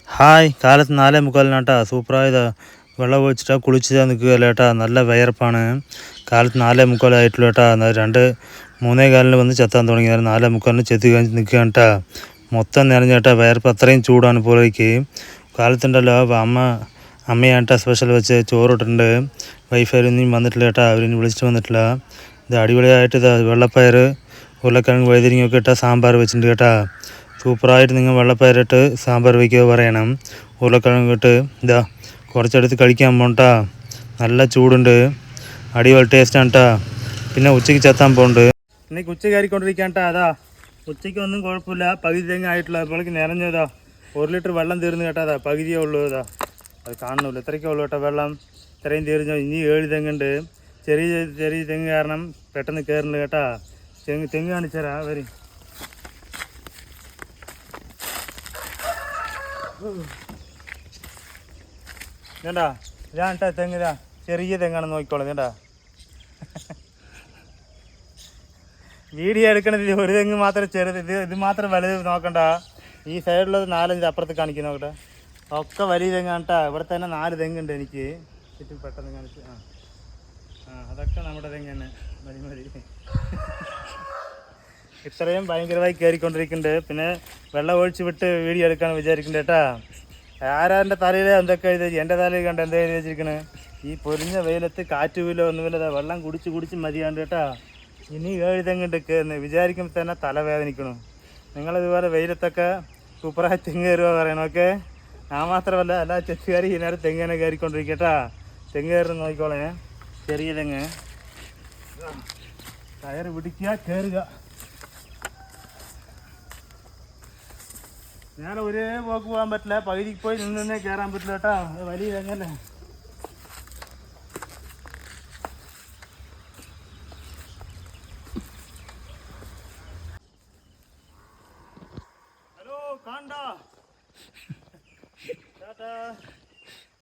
Hi, കാലത്ത് 4:45 സൂപ്പറായതാ. വെള്ളം ഒഴിച്ചിട്ടാ കുളിച്ചാൽ നിൽക്കുകയല്ല ഏട്ടാ. നല്ല വിയർപ്പാണ്. കാലത്ത് 4:45 ആയിട്ടുള്ളൂ ഏട്ടാ. 2-3 വന്ന് ചെത്താൻ തുടങ്ങി. 4:45 ചെത്തി കഴിഞ്ഞ് നിൽക്കുകയാണ് കേട്ടാ. മൊത്തം നിറഞ്ഞേട്ടാ. വിയർപ്പ് അത്രയും ചൂടാണ് പുറത്തേക്ക്. കാലത്തുണ്ടല്ലോ അമ്മയാണ് കേട്ടാ സ്പെഷ്യൽ വെച്ച് ചോറിട്ടുണ്ട്. വൈഫൈരൊന്നും വന്നിട്ടില്ല ഏട്ടാ. അവരിനി വിളിച്ചിട്ട് വന്നിട്ടില്ല. ഇത് അടിപൊളിയായിട്ട് ഇതാ വെള്ളപ്പയർ ഉരുളക്കിഴങ്ങ് വഴുതിരിങ്ങയൊക്കെ ഇട്ടാൽ സാമ്പാർ വെച്ചിട്ടുണ്ട് കേട്ടാ. സൂപ്പറായിട്ട് നിങ്ങൾ വെള്ളപ്പയറിട്ട് സാമ്പാർ വയ്ക്കുക പറയണം. ഉരുളക്കിഴങ്ങ് ഇട്ട് ഇതാ കുറച്ചെടുത്ത് കഴിക്കാൻ പോണ്ടാ. നല്ല ചൂടുണ്ട്, അടിപൊളി ടേസ്റ്റാണ് കേട്ടാ. പിന്നെ ഉച്ചയ്ക്ക് ചെത്താൻ പോകുന്നുണ്ട്. ഇന്നേക്ക് ഉച്ച കയറിക്കൊണ്ടിരിക്കാൻ കേട്ടാ. അതാ ഉച്ചയ്ക്ക് ഒന്നും കുഴപ്പമില്ല. പകുതി തെങ്ങ് ആയിട്ടുള്ള അപ്പോഴേക്ക് നിറഞ്ഞതാ. 1 ലിറ്റർ വെള്ളം തീർന്നു കേട്ടാ. അതാ പകുതിയേ ഉള്ളൂ. ഇതാ അത് കാണുന്നില്ല, ഇത്രയ്ക്കേ ഉള്ളൂ കേട്ടോ വെള്ളം. ഇത്രയും തീർന്നു. ഇനി 7 തെങ്ങുണ്ട്. ചെറിയ ചെറിയ തെങ്ങ് കാരണം പെട്ടെന്ന് കയറുന്നുണ്ട് കേട്ടാ. തെങ്ങ് കാണിച്ചാരാ വരും. വേണ്ടാ ഇതാ കേട്ടാ തെങ്ങ്. ഇതാ ചെറിയ തെങ്ങാണെന്ന് നോക്കിക്കോളാം. വേണ്ടാ വീഡിയോ എടുക്കണത് ഒരു തെങ്ങ് മാത്രം ചെറുത്. ഇത് മാത്രം വലുത് നോക്കണ്ട. ഈ സൈഡിലുള്ളത് 4-5 അപ്പുറത്ത് കാണിക്കുന്ന നോക്കട്ടെ. ഒക്കെ വലിയ തെങ്ങാണ് കേട്ടാ. ഇവിടെ തന്നെ 4 തെങ്ങുണ്ട് എനിക്ക് ചുറ്റും. പെട്ടെന്ന് കാണിച്ച് അതൊക്കെ നമ്മുടെ തെങ്ങ് തന്നെ. മതി ഇത്രയും ഭയങ്കരമായി കയറിക്കൊണ്ടിരിക്കുന്നുണ്ട്. പിന്നെ വെള്ളം ഒഴിച്ച് വിട്ട് വീഡിയോ എടുക്കാമെന്ന് വിചാരിക്കുന്നുണ്ട് കേട്ടാ. ആരാൻ്റെ തലയിൽ എന്തൊക്കെ എഴുതി, എൻ്റെ തലയിൽ കണ്ട് എന്താ എഴുതി വെച്ചിരിക്കണേ. ഈ പൊരിഞ്ഞ വെയിലത്ത് കാറ്റുമില്ല ഒന്നുമില്ല. വെള്ളം കുടിച്ച് മതിയാണ്ട് കേട്ടാ. ഇനി 7 തെങ്ങുണ്ട് കയറുന്നത്. വിചാരിക്കുമ്പോൾ തന്നെ തലവേദനിക്കണം. നിങ്ങളിതുപോലെ വെയിലത്തൊക്കെ സൂപ്പറായി തെങ്ങ് കയറുക പറയണം. ഓക്കെ, ഞാൻ മാത്രമല്ല എല്ലാ ചെത്തുകാരും ഈ നേരം തെങ്ങ് തന്നെ കയറിക്കൊണ്ടിരിക്കട്ടാ. തെങ്ങ് കയറുന്ന നോക്കിക്കോളേ. ചെറിയ തെങ്ങ് കയറ് പിടിക്കുക, കയറുക. ഞാൻ ഒരേ പോക്ക് പോകാൻ പറ്റില്ല. പകുതിക്ക് പോയി നിന്നേ കയറാൻ പറ്റില്ല കേട്ടോ. അത് വലിയ തെങ്ങല്ലേ. ഹലോ, കാണ്ട